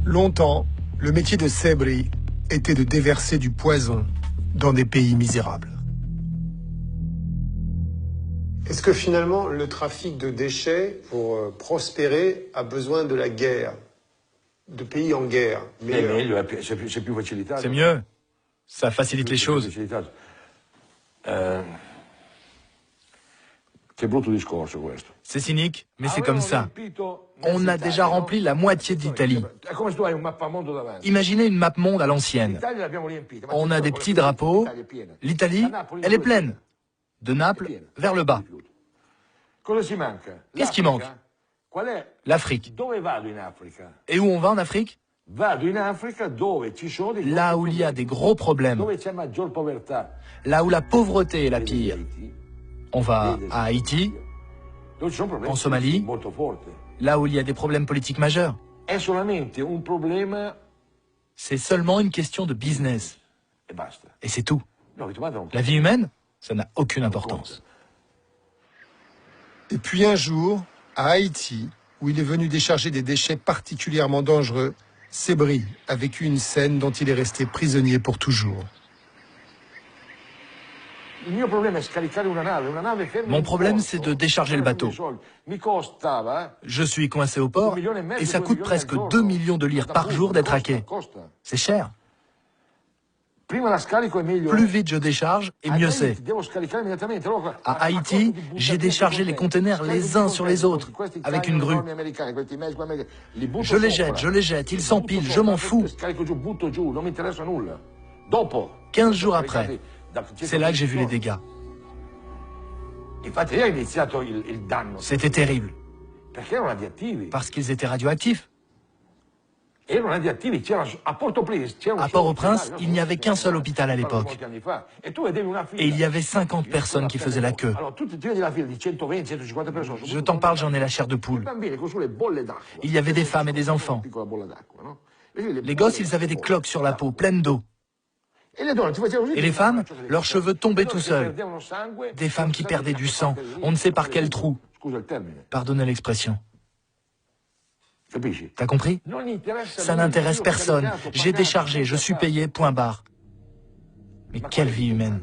Longtemps, le métier de Sebri était de déverser du poison dans des pays misérables. Est-ce que finalement, le trafic de déchets, pour prospérer, a besoin de la guerre, de pays en guerre? C'est mieux. Ça facilite les choses. C'est cynique, mais c'est comme ça. On a déjà rempli la moitié de l'Italie. Imaginez une map monde à l'ancienne. On a des petits drapeaux. L'Italie, elle est pleine. De Naples vers le bas. Qu'est-ce qui manque? L'Afrique. Et où on va en Afrique? Là où il y a des gros problèmes. Là où la pauvreté est la pire. On va à Haïti, en Somalie, là où il y a des problèmes politiques majeurs. C'est seulement une question de business. Et c'est tout. La vie humaine, ça n'a aucune importance. Et puis un jour, à Haïti, où il est venu décharger des déchets particulièrement dangereux, Sebri a vécu une scène dont il est resté prisonnier pour toujours. Mon problème, c'est de décharger le bateau. Je suis coincé au port et ça coûte presque 2 millions de lire par jour d'être hacké. C'est cher. Plus vite je décharge, et mieux c'est. À Haïti, j'ai déchargé les containers les uns sur les autres, avec une grue. Je les jette, ils s'empilent, je m'en fous. 15 jours après, c'est là que j'ai vu les dégâts. C'était terrible. Parce qu'ils étaient radioactifs. À Port-au-Prince, il n'y avait qu'un seul hôpital à l'époque. Et il y avait 50 personnes qui faisaient la queue. Je t'en parle, j'en ai la chair de poule. Il y avait des femmes et des enfants. Les gosses, ils avaient des cloques sur la peau, pleines d'eau. Et les femmes, leurs cheveux tombaient tout seuls. Des femmes qui perdaient du sang, on ne sait par quel trou. Pardonnez l'expression. T'as compris? Ça n'intéresse personne. J'ai déchargé, je suis payé, point barre. Mais quelle vie humaine!